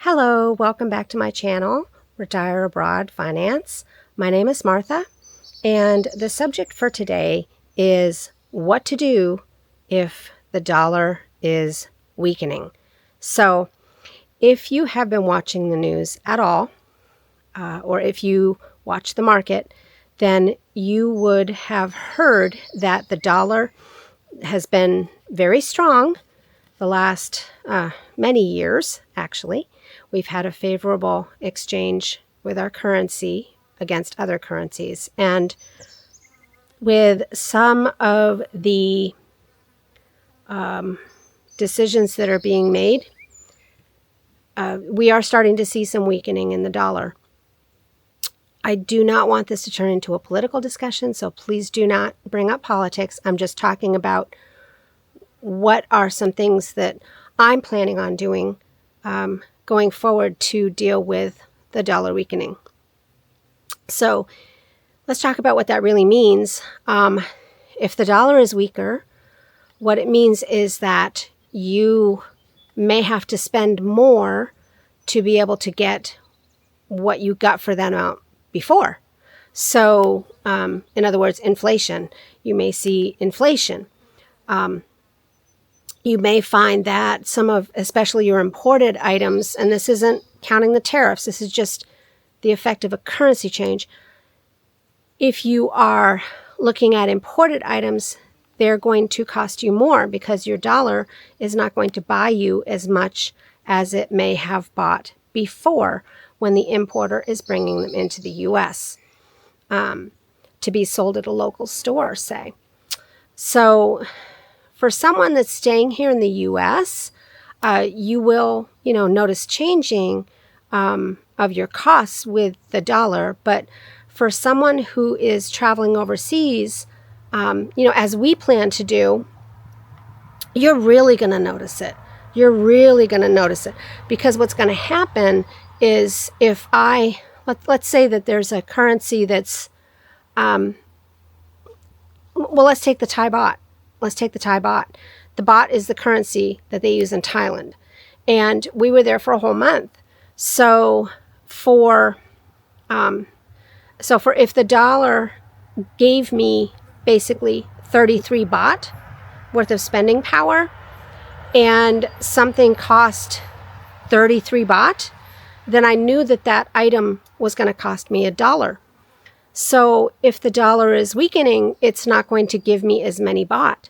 Hello, welcome back to my channel, Retire Abroad Finance. My name is Martha, and the subject for today is what to do if the dollar is weakening. So, if you have been watching the news at all, or if you watch the market, then you would have heard that the dollar has been very strong the last many years, actually. We've had a favorable exchange with our currency against other currencies. And with some of the decisions that are being made, we are starting to see some weakening in the dollar. I do not want this to turn into a political discussion, so please do not bring up politics. I'm just talking about what are some things that I'm planning on doing going forward to deal with the dollar weakening. So let's talk about what that really means. If the dollar is weaker, what it means is that you may have to spend more to be able to get what you got for that amount before. So, in other words, inflation. You may see inflation. You may find that some of, especially your imported items, and this isn't counting the tariffs, this is just the effect of a currency change. If you are looking at imported items, they're going to cost you more because your dollar is not going to buy you as much as it may have bought before when the importer is bringing them into the U.S. To be sold at a local store, say. So for someone that's staying here in the U.S., you will, notice changing of your costs with the dollar. But for someone who is traveling overseas, as we plan to do, you're really going to notice it. You're really going to notice it because what's going to happen is if let's say that there's a currency that's, let's take the Thai baht. Let's take the Thai baht. The baht is the currency that they use in Thailand. And we were there for a whole month. So if the dollar gave me basically 33 baht worth of spending power and something cost 33 baht, then I knew that that item was going to cost me $1. So if the dollar is weakening, it's not going to give me as many baht.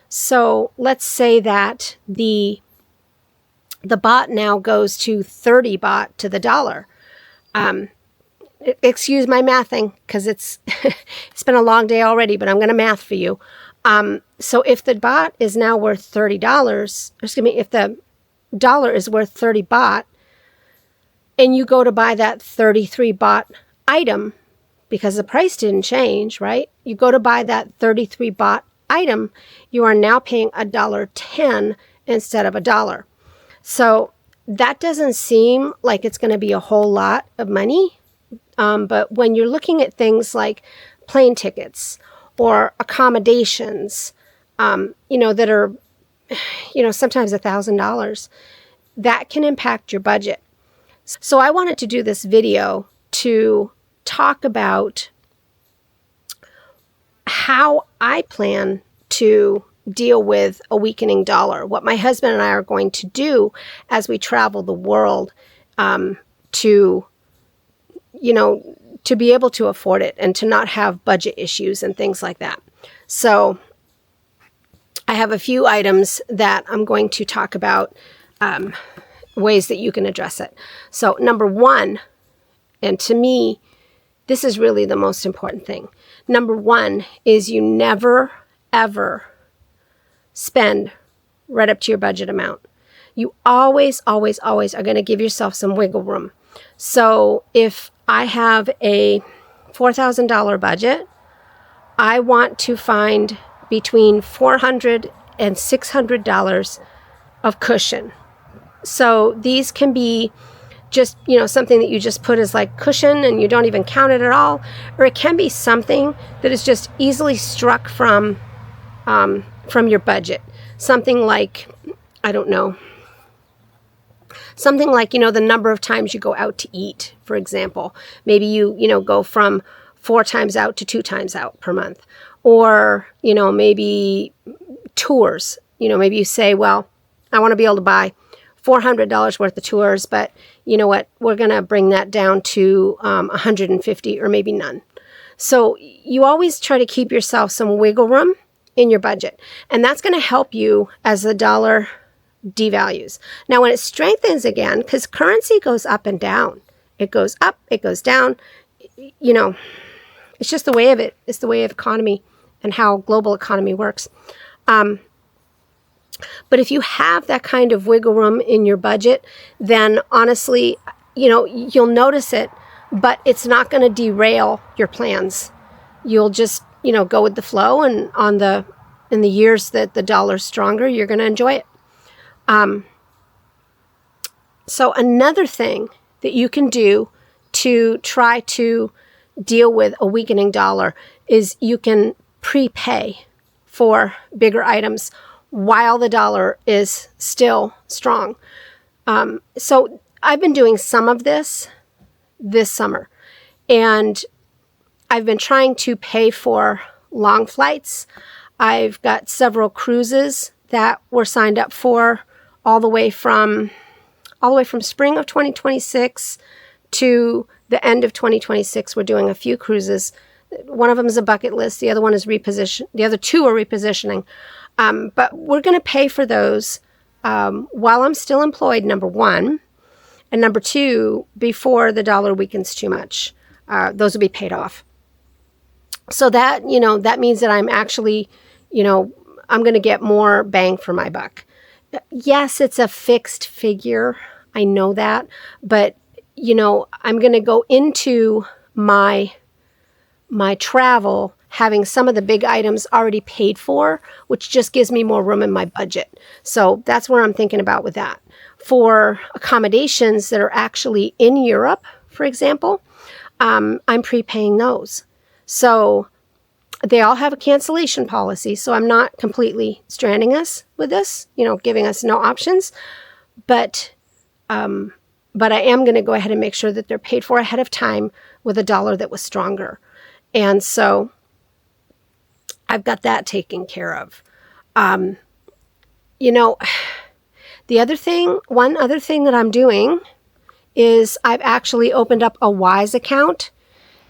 So let's say that the baht now goes to 30 baht to the dollar. Excuse my mathing because it's been a long day already, but I'm going to math for you. So if the baht is now worth $30, if the dollar is worth 30 baht, and you go to buy that 33 baht item, because the price didn't change, right? You go to buy that 33 baht item, you are now paying $1.10 instead of $1. So that doesn't seem like it's going to be a whole lot of money. But when you're looking at things like plane tickets or accommodations, that are, sometimes $1,000, that can impact your budget. So I wanted to do this video to talk about how I plan to deal with a weakening dollar, what my husband and I are going to do as we travel the world to be able to afford it and to not have budget issues and things like that. So I have a few items that I'm going to talk about, ways that you can address it. So number one, and to me, this is really the most important thing. Number one is you never, ever spend right up to your budget amount. You always, always, always are going to give yourself some wiggle room. So if I have a $4,000 budget, I want to find between $400 and $600 of cushion. So these can be just, something that you just put as like cushion and you don't even count it at all. Or it can be something that is just easily struck from your budget. Something like, I don't know, Something like, the number of times you go out to eat, for example. Maybe you go from 4 times out to 2 times out per month. Or, maybe tours. Maybe you say, well, I want to be able to buy $400 worth of tours, but you know what? We're going to bring that down to 150 or maybe none. So you always try to keep yourself some wiggle room in your budget. And that's going to help you as the dollar devalues. Now, when it strengthens again, because currency goes up and down, it goes up, it goes down, it's just the way of it. It's the way of economy and how global economy works. But if you have that kind of wiggle room in your budget, then honestly, you'll notice it, but it's not going to derail your plans. You'll just, go with the flow, and in the years that the dollar's stronger, you're going to enjoy it. So another thing that you can do to try to deal with a weakening dollar is you can prepay for bigger items while the dollar is still strong. So I've been doing some of this summer, and I've been trying to pay for long flights. I've got several cruises that were signed up for all the way from spring of 2026 to the end of 2026. We're doing a few cruises. One of them is a bucket list. The other one is reposition. The other 2 are repositioning. But we're going to pay for those while I'm still employed, number 1. And number 2, before the dollar weakens too much. Those will be paid off. So that, that means that I'm actually, I'm going to get more bang for my buck. Yes, it's a fixed figure. I know that. But, I'm going to go into my travel having some of the big items already paid for, which just gives me more room in my budget. So that's where I'm thinking about with that. For accommodations that are actually in Europe, for example, I'm prepaying those. So they all have a cancellation policy, so I'm not completely stranding us with this, giving us no options. But I am going to go ahead and make sure that they're paid for ahead of time with a dollar that was stronger. And so I've got that taken care of. One other thing that I'm doing is I've actually opened up a Wise account,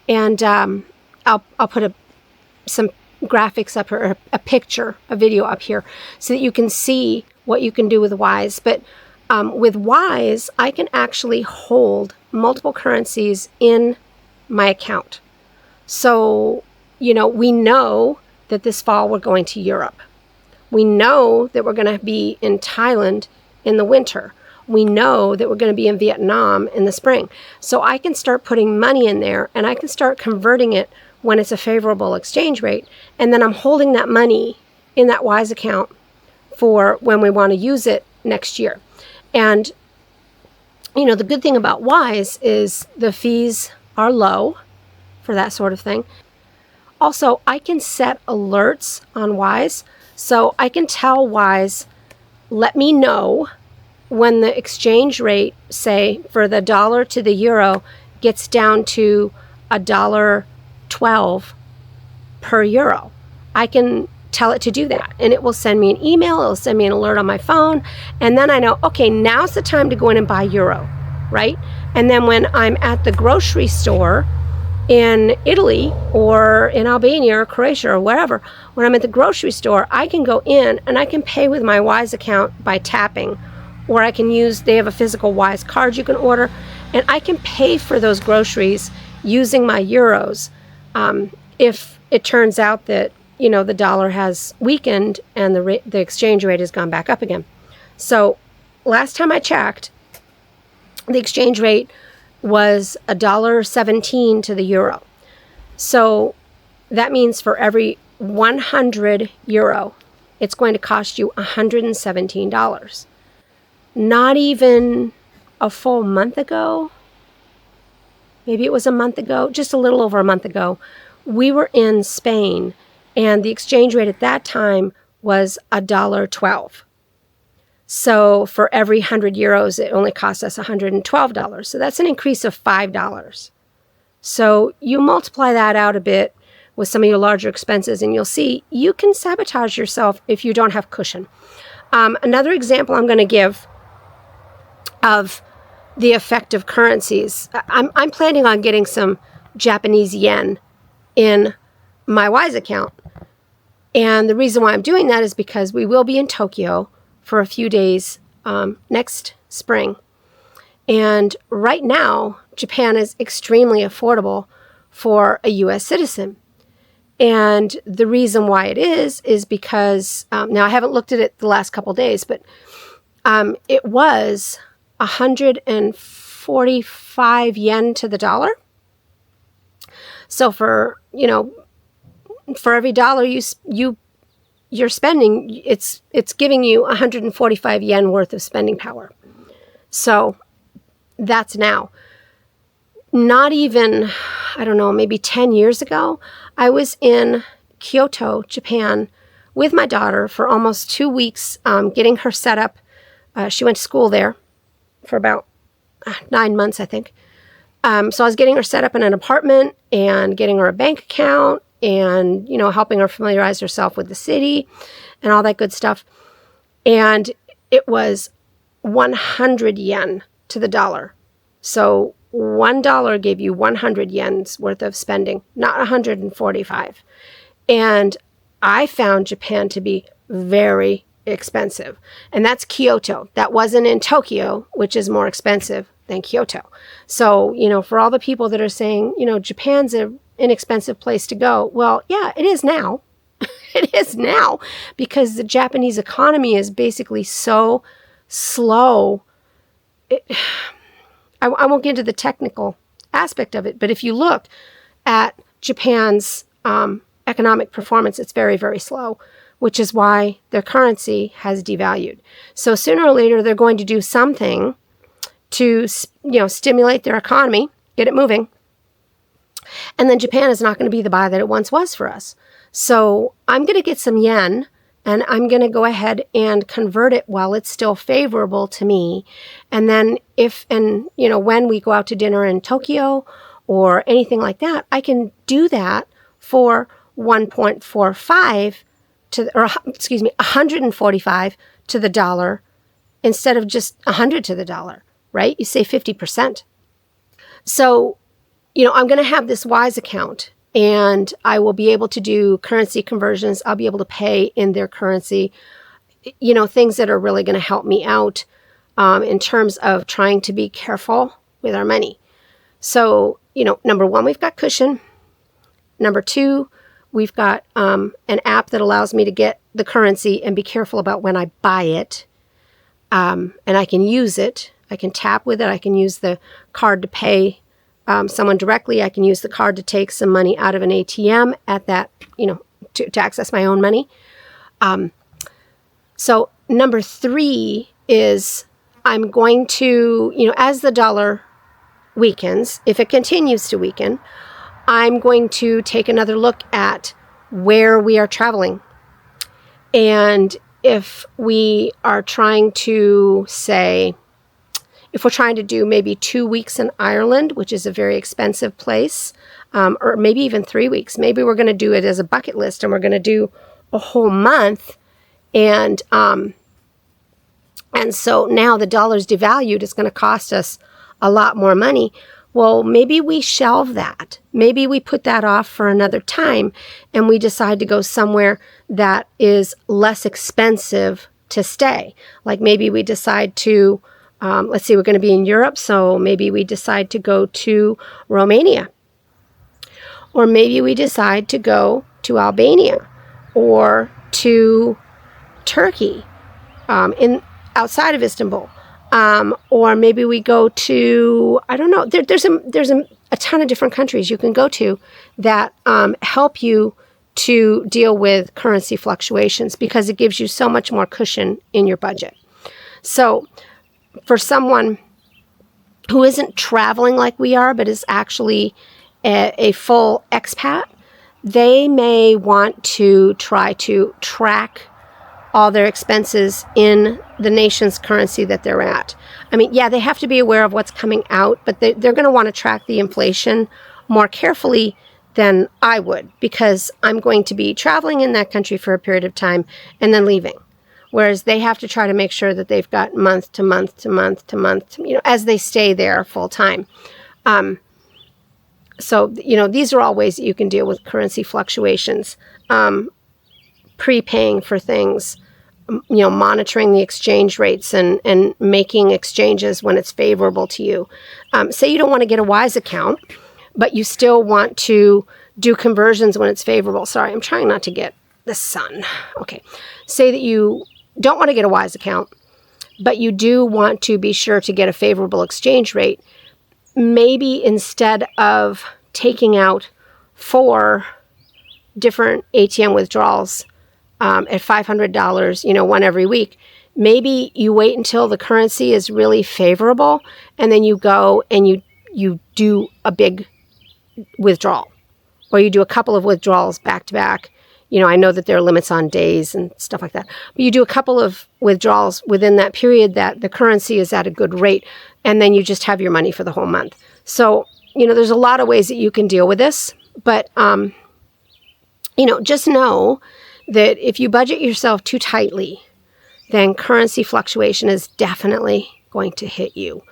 and I'll put some graphics up here, a video up here, so that you can see what you can do with Wise. But with Wise, I can actually hold multiple currencies in my account. So, we know that this fall we're going to Europe. We know that we're going to be in Thailand in the winter. We know that we're going to be in Vietnam in the spring. So I can start putting money in there, and I can start converting it when it's a favorable exchange rate. And then I'm holding that money in that Wise account for when we want to use it next year. And, the good thing about Wise is the fees are low for that sort of thing. Also, I can set alerts on Wise, so I can tell Wise, let me know when the exchange rate, say, for the dollar to the euro gets down to $1.12 per euro. I can tell it to do that, and it will send me an email, it'll send me an alert on my phone, and then I know, okay, now's the time to go in and buy euro, right? And then when I'm at the grocery store in Italy or in Albania or Croatia or wherever, when I'm at the grocery store, I can go in and I can pay with my Wise account by tapping, or I can they have a physical Wise card you can order, and I can pay for those groceries using my euros if it turns out that, the dollar has weakened and the exchange rate has gone back up again. So last time I checked, the exchange rate was $1.17 to the euro. So that means for every 100 euro, it's going to cost you $117. Not even a full month ago, maybe it was a month ago, just a little over a month ago, we were in Spain, and the exchange rate at that time was $1.12. So for every 100 euros, it only costs us $112. So that's an increase of $5. So you multiply that out a bit with some of your larger expenses, and you'll see you can sabotage yourself if you don't have cushion. Another example I'm going to give of the effect of currencies. I'm planning on getting some Japanese yen in my Wise account. And the reason why I'm doing that is because we will be in Tokyo for a few days next spring. And right now, Japan is extremely affordable for a U.S. citizen. And the reason why it is because, now I haven't looked at it the last couple days, but it was 145 yen to the dollar. So for every dollar you're spending, it's giving you 145 yen worth of spending power. So that's now. Not even, I don't know, maybe 10 years ago, I was in Kyoto, Japan, with my daughter for almost 2 weeks, getting her set up. She went to school there for about 9 months, I think. So I was getting her set up in an apartment and getting her a bank account and, helping her familiarize herself with the city and all that good stuff. And it was 100 yen to the dollar. So $1 gave you 100 yen's worth of spending, not 145. And I found Japan to be very expensive. And that's Kyoto. That wasn't in Tokyo, which is more expensive than Kyoto. So, for all the people that are saying, Japan's an inexpensive place to go. Well, yeah, it is now. It is now because the Japanese economy is basically so slow. I won't get into the technical aspect of it, but if you look at Japan's economic performance, it's very, very slow, which is why their currency has devalued. So sooner or later, they're going to do something to, stimulate their economy, get it moving. And then Japan is not going to be the buy that it once was for us. So I'm going to get some yen, and I'm going to go ahead and convert it while it's still favorable to me. And then when we go out to dinner in Tokyo or anything like that, I can do that for 1.45 145 to the dollar instead of just 100 to the dollar, right? You say 50%. So, I'm going to have this Wise account, and I will be able to do currency conversions. I'll be able to pay in their currency, things that are really going to help me out in terms of trying to be careful with our money. So, number one, we've got cushion. Number two, we've got an app that allows me to get the currency and be careful about when I buy it. And I can use it. I can tap with it. I can use the card to pay someone directly. I can use the card to take some money out of an ATM at that, to access my own money. So number three is I'm going to, as the dollar weakens, if it continues to weaken, I'm going to take another look at where we are traveling. And if we are trying to if we're trying to do maybe 2 weeks in Ireland, which is a very expensive place, or maybe even 3 weeks, maybe we're going to do it as a bucket list and we're going to do a whole month. And so now the dollar's devalued, it's going to cost us a lot more money. Well, maybe we shelve that. Maybe we put that off for another time and we decide to go somewhere that is less expensive to stay. Like maybe we decide to, let's see, we're going to be in Europe, so maybe we decide to go to Romania. Or maybe we decide to go to Albania or to Turkey outside of Istanbul. Or maybe we go to, I don't know, there's a ton of different countries you can go to that help you to deal with currency fluctuations because it gives you so much more cushion in your budget. So for someone who isn't traveling like we are, but is actually a full expat, they may want to try to track all their expenses in the nation's currency that they're at. I mean, yeah, they have to be aware of what's coming out, but they're going to want to track the inflation more carefully than I would, because I'm going to be traveling in that country for a period of time and then leaving. Whereas they have to try to make sure that they've got month to month to month to month, as they stay there full time. So, these are all ways that you can deal with currency fluctuations. Prepaying for things, monitoring the exchange rates and making exchanges when it's favorable to you. Say you don't want to get a Wise account, but you still want to do conversions when it's favorable. Sorry, I'm trying not to get the sun. Okay. Say that you don't want to get a Wise account, but you do want to be sure to get a favorable exchange rate. Maybe instead of taking out 4 different ATM withdrawals at $500, one every week, maybe you wait until the currency is really favorable, and then you go and you do a big withdrawal, or you do a couple of withdrawals back to back. I know that there are limits on days and stuff like that, but you do a couple of withdrawals within that period that the currency is at a good rate, and then you just have your money for the whole month. So, there's a lot of ways that you can deal with this, but, just know that if you budget yourself too tightly, then currency fluctuation is definitely going to hit you,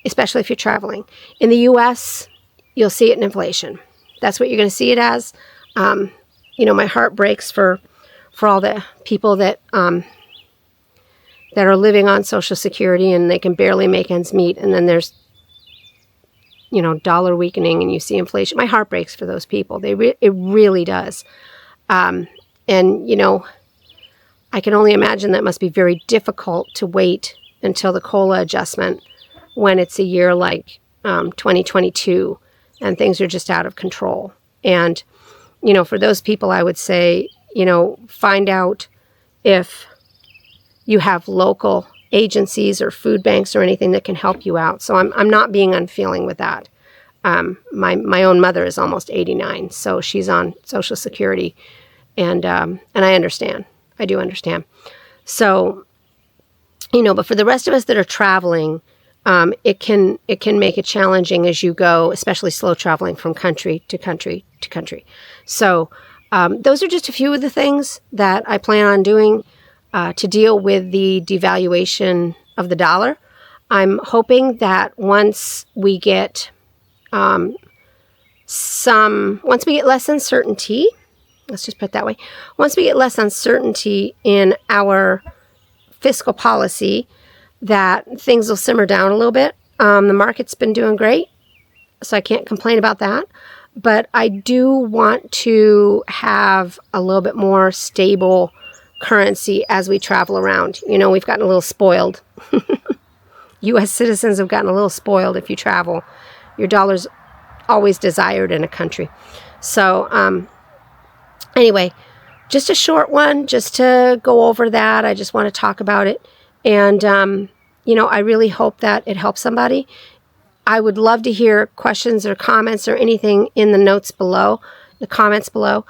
especially if you're traveling. In the U.S., you'll see it in inflation. That's what you're going to see it as. My heart breaks for all the people that are living on Social Security and they can barely make ends meet. And then there's, dollar weakening and you see inflation. My heart breaks for those people. It really does. I can only imagine that must be very difficult to wait until the COLA adjustment when it's a year like 2022 and things are just out of control. And for those people, I would say, find out if you have local agencies or food banks or anything that can help you out. So I'm not being unfeeling with that. My own mother is almost 89, so she's on Social Security, and I understand. I do understand. So, but for the rest of us that are traveling, it can make it challenging as you go, especially slow traveling from country to country to country. So those are just a few of the things that I plan on doing to deal with the devaluation of the dollar. I'm hoping that once we get less uncertainty, let's just put it that way, once we get less uncertainty in our fiscal policy, that things will simmer down a little bit. The market's been doing great, so I can't complain about that. But I do want to have a little bit more stable currency as we travel around. We've gotten a little spoiled. U.S. citizens have gotten a little spoiled. If you travel, your dollar's always desired in a country. So anyway, just a short one, just to go over that. I just want to talk about it. And, I really hope that it helps somebody. I would love to hear questions or comments or anything in the comments below.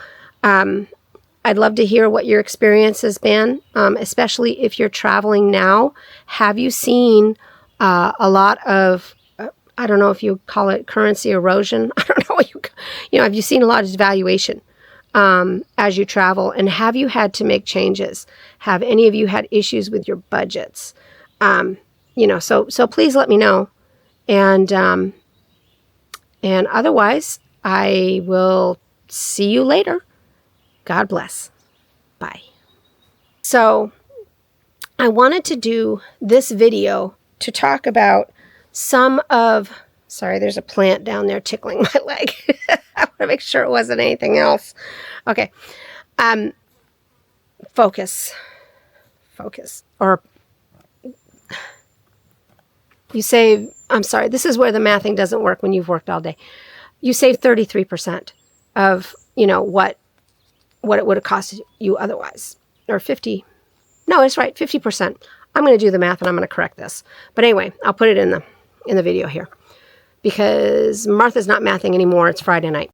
I'd love to hear what your experience has been, especially if you're traveling now. Have you seen a lot of, I don't know if you call it currency erosion. I don't know what have you seen a lot of devaluation as you travel? And have you had to make changes? Have any of you had issues with your budgets? So please let me know. And otherwise, I will see you later. God bless. Bye. So I wanted to do this video to talk about sorry, there's a plant down there tickling my leg. I want to make sure it wasn't anything else. Okay. Focus. Or you save, I'm sorry, this is where the mathing doesn't work when you've worked all day. You save 33% of, what it would have cost you otherwise. Or 50. No, it's right, 50%. I'm going to do the math and I'm going to correct this. But anyway, I'll put it in the video here. Because Martha's not mathing anymore. It's Friday night.